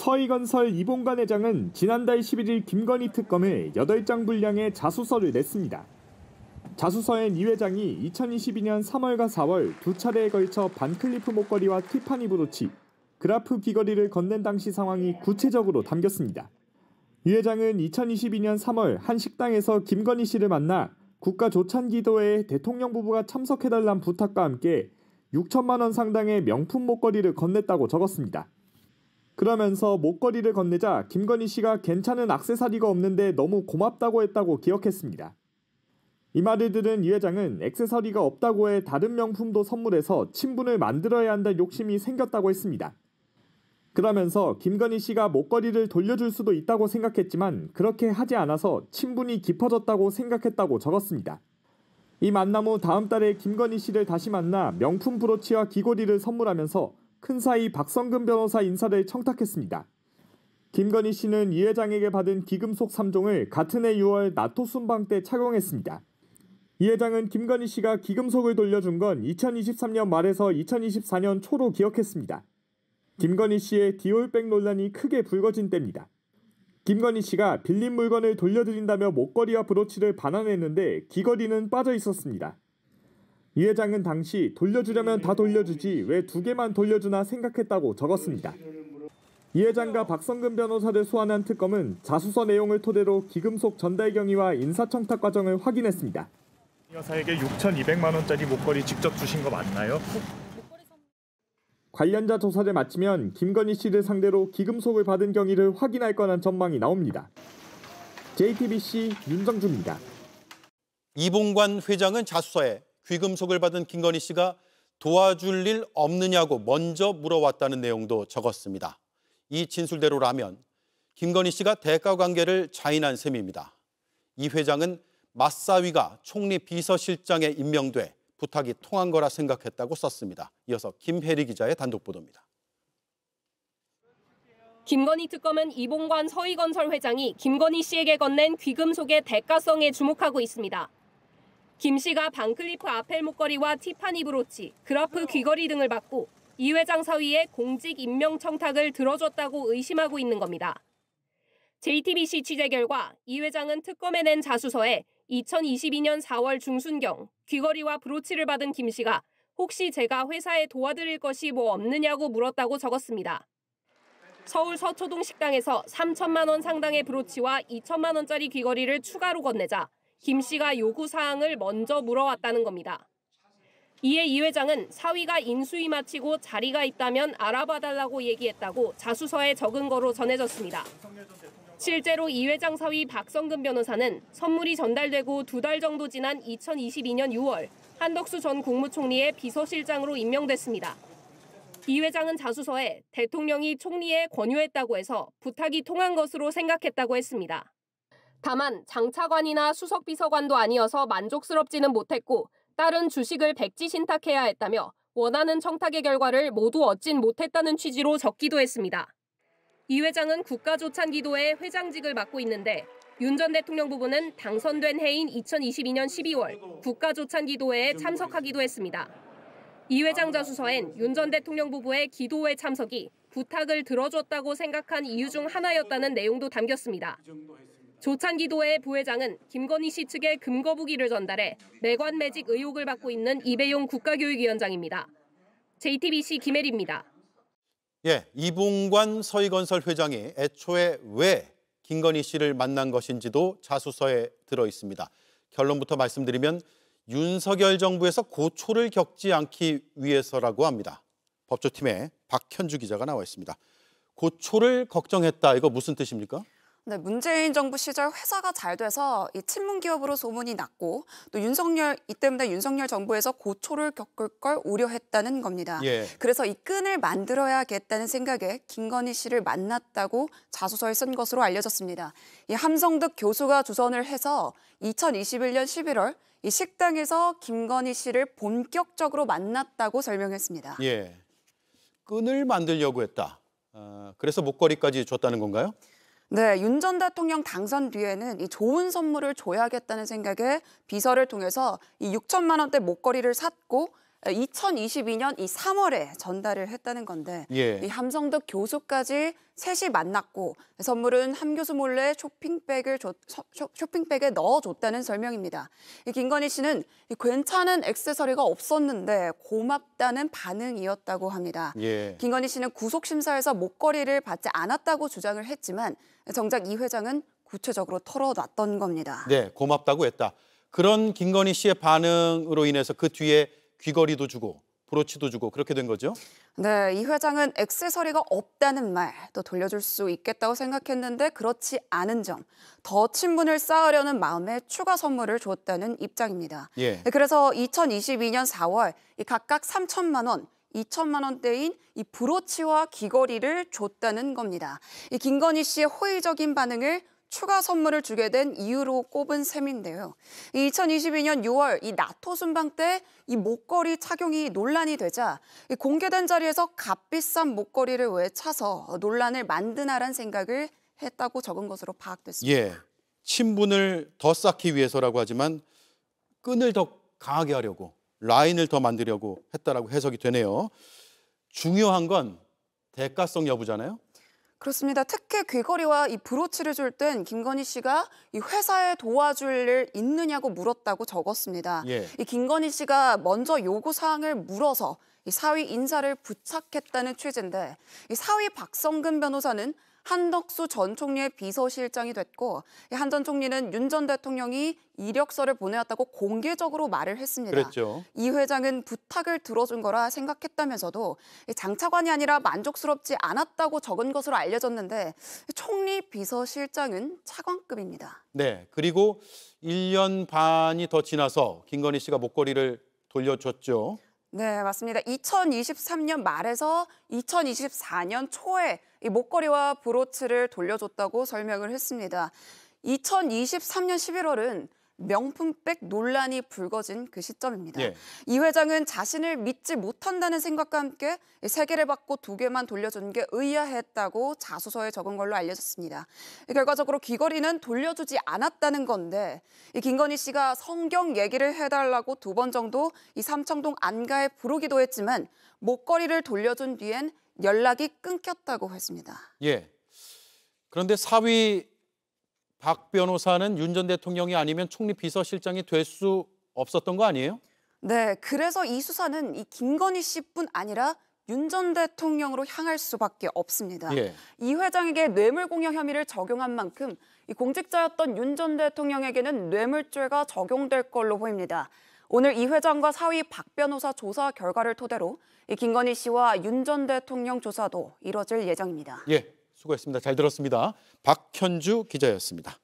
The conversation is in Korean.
서희건설 이봉관 회장은 지난달 11일 김건희 특검에 8장 분량의 자수서를 냈습니다. 자수서엔 이 회장이 2022년 3월과 4월 두 차례에 걸쳐 반클리프 목걸이와 티파니 브로치, 그라프 귀걸이를 건넨 당시 상황이 구체적으로 담겼습니다. 이 회장은 2022년 3월 한 식당에서 김건희 씨를 만나 국가조찬기도회에 대통령 부부가 참석해달란 부탁과 함께 6천만 원 상당의 명품 목걸이를 건넸다고 적었습니다. 그러면서 목걸이를 건네자 김건희 씨가 괜찮은 액세서리가 없는데 너무 고맙다고 했다고 기억했습니다. 이 말을 들은 이 회장은 액세서리가 없다고 해 다른 명품도 선물해서 친분을 만들어야 한다는 욕심이 생겼다고 했습니다. 그러면서 김건희 씨가 목걸이를 돌려줄 수도 있다고 생각했지만 그렇게 하지 않아서 친분이 깊어졌다고 생각했다고 적었습니다. 이 만남 후 다음 달에 김건희 씨를 다시 만나 명품 브로치와 귀걸이를 선물하면서 큰사이 박성근 변호사 인사를 청탁했습니다. 김건희 씨는 이 회장에게 받은 귀금속 3종을 같은 해 6월 나토 순방 때 착용했습니다. 이 회장은 김건희 씨가 귀금속을 돌려준 건 2023년 말에서 2024년 초로 기억했습니다. 김건희 씨의 디올백 논란이 크게 불거진 때입니다. 김건희 씨가 빌린 물건을 돌려드린다며 목걸이와 브로치를 반환했는데 귀걸이는 빠져 있었습니다. 이 회장은 당시 돌려주려면 다 돌려주지 왜 2개만 돌려주나 생각했다고 적었습니다. 이 회장과 박성근 변호사를 소환한 특검은 자수서 내용을 토대로 귀금속 전달 경위와 인사청탁 과정을 확인했습니다. 여사에게 6,200만 원짜리 목걸이 직접 주신 거 맞나요? 관련자 조사를 마치면 김건희 씨를 상대로 귀금속을 받은 경위를 확인할 거란 전망이 나옵니다. JTBC 윤정주입니다. 이봉관 회장은 자수서에 귀금속을 받은 김건희 씨가 도와줄 일 없느냐고 먼저 물어왔다는 내용도 적었습니다. 이 진술대로라면 김건희 씨가 대가 관계를 자인한 셈입니다. 이 회장은 맞사위가 총리 비서실장에 임명돼 부탁이 통한 거라 생각했다고 썼습니다. 이어서 김혜리 기자의 단독 보도입니다. 김건희 특검은 이봉관 서희건설 회장이 김건희 씨에게 건넨 귀금속의 대가성에 주목하고 있습니다. 김 씨가 반클리프 아펠 목걸이와 티파니 브로치, 그라프 귀걸이 등을 받고 이 회장 사위에 공직 임명 청탁을 들어줬다고 의심하고 있는 겁니다. JTBC 취재 결과 이 회장은 특검에 낸 자수서에 2022년 4월 중순경 귀걸이와 브로치를 받은 김 씨가 혹시 제가 회사에 도와드릴 것이 뭐 없느냐고 물었다고 적었습니다. 서울 서초동 식당에서 3천만 원 상당의 브로치와 2천만 원짜리 귀걸이를 추가로 건네자 김 씨가 요구 사항을 먼저 물어왔다는 겁니다. 이에 이 회장은 사위가 인수위 마치고 자리가 있다면 알아봐달라고 얘기했다고 자수서에 적은 거로 전해졌습니다. 실제로 이 회장 사위 박성근 변호사는 선물이 전달되고 2달 정도 지난 2022년 6월 한덕수 전 국무총리의 비서실장으로 임명됐습니다. 이 회장은 자수서에 대통령이 총리에 권유했다고 해서 부탁이 통한 것으로 생각했다고 했습니다. 다만 장차관이나 수석비서관도 아니어서 만족스럽지는 못했고 딸은 주식을 백지 신탁해야 했다며 원하는 청탁의 결과를 모두 얻진 못했다는 취지로 적기도 했습니다. 이 회장은 국가조찬기도회 회장직을 맡고 있는데 윤 전 대통령 부부는 당선된 해인 2022년 12월 국가조찬기도회에 참석하기도 했습니다. 이 회장 자수서엔 윤 전 대통령 부부의 기도회 참석이 부탁을 들어줬다고 생각한 이유 중 하나였다는 내용도 담겼습니다. 조찬기도회 부회장은 김건희 씨 측에 금거부기를 전달해 매관 매직 의혹을 받고 있는 이배용 국가교육위원장입니다. JTBC 김혜리입니다. 이봉관 서희건설 회장이 애초에 왜 김건희 씨를 만난 것인지도 자수서에 들어 있습니다. 결론부터 말씀드리면 윤석열 정부에서 고초를 겪지 않기 위해서라고 합니다. 법조팀의 박현주 기자가 나와 있습니다. 고초를 걱정했다, 이거 무슨 뜻입니까? 네, 문재인 정부 시절 회사가 잘 돼서 이 친문 기업으로 소문이 났고 또 이 때문에 윤석열 정부에서 고초를 겪을 걸 우려했다는 겁니다. 그래서 이 끈을 만들어야겠다는 생각에 김건희 씨를 만났다고 자수서에 쓴 것으로 알려졌습니다. 이 함성득 교수가 주선을 해서 2021년 11월 이 식당에서 김건희 씨를 본격적으로 만났다고 설명했습니다. 끈을 만들려고 했다. 그래서 목걸이까지 줬다는 건가요? 네, 윤 전 대통령 당선 뒤에는 이 좋은 선물을 줘야겠다는 생각에 비서를 통해서 이 6천만 원대 목걸이를 샀고 2022년 이 3월에 전달을 했다는 건데 이 함성득 교수까지 셋이 만났고 선물은 함 교수 몰래 쇼핑백에 넣어줬다는 설명입니다. 김건희 씨는 괜찮은 액세서리가 없었는데 고맙다는 반응이었다고 합니다. 김건희 씨는 구속심사에서 목걸이를 받지 않았다고 주장을 했지만 정작 이 회장은 구체적으로 털어놨던 겁니다. 네, 고맙다고 했다. 그런 김건희 씨의 반응으로 인해서 그 뒤에 귀걸이도 주고 브로치도 주고 그렇게 된 거죠? 네, 이 회장은 액세서리가 없다는 말 또 돌려줄 수 있겠다고 생각했는데 그렇지 않은 점, 더 친분을 쌓으려는 마음에 추가 선물을 줬다는 입장입니다. 그래서 2022년 4월 각각 3천만 원, 2천만 원대인 이 브로치와 귀걸이를 줬다는 겁니다. 이 김건희 씨의 호의적인 반응을 추가 선물을 주게 된 이유로 꼽은 셈인데요. 2022년 6월 이 나토 순방 때 이 목걸이 착용이 논란이 되자 공개된 자리에서 값비싼 목걸이를 왜 차서 논란을 만드나란 생각을 했다고 적은 것으로 파악됐습니다. 친분을 더 쌓기 위해서라고 하지만 끈을 더 강하게 하려고, 라인을 더 만들려고 했다라고 해석이 되네요. 중요한 건 대가성 여부잖아요. 그렇습니다. 특히 귀걸이와 이 브로치를 줄 땐 김건희 씨가 이 회사에 도와줄 일 있느냐고 물었다고 적었습니다. 이 김건희 씨가 먼저 요구 사항을 물어서 이 사위 인사를 부착했다는 취지인데 이 사위 박성근 변호사는 한덕수 전 총리의 비서실장이 됐고 한 전 총리는 윤 전 대통령이 이력서를 보내왔다고 공개적으로 말을 했습니다. 그랬죠. 이 회장은 부탁을 들어준 거라 생각했다면서도 장차관이 아니라 만족스럽지 않았다고 적은 것으로 알려졌는데 총리 비서실장은 차관급입니다. 네, 그리고 1년 반이 더 지나서 김건희 씨가 목걸이를 돌려줬죠. 네, 맞습니다. 2023년 말에서 2024년 초에 이 목걸이와 브로치를 돌려줬다고 설명을 했습니다. 2023년 11월은 명품백 논란이 불거진 그 시점입니다. 이 회장은 자신을 믿지 못한다는 생각과 함께 3개를 받고 2개만 돌려준 게 의아했다고 자수서에 적은 걸로 알려졌습니다. 결과적으로 귀걸이는 돌려주지 않았다는 건데 이 김건희 씨가 성경 얘기를 해달라고 2번 정도 이 삼청동 안가에 부르기도 했지만 목걸이를 돌려준 뒤엔 연락이 끊겼다고 했습니다. 그런데 사위 박 변호사는 윤 전 대통령이 아니면 총리 비서실장이 될 수 없었던 거 아니에요? 네, 그래서 이 수사는 이 김건희 씨뿐 아니라 윤 전 대통령으로 향할 수밖에 없습니다. 이 회장에게 뇌물공여 혐의를 적용한 만큼 이 공직자였던 윤 전 대통령에게는 뇌물죄가 적용될 걸로 보입니다. 오늘 이 회장과 사위 박 변호사 조사 결과를 토대로 이 김건희 씨와 윤 전 대통령 조사도 이뤄질 예정입니다. 수고했습니다. 잘 들었습니다. 박현주 기자였습니다.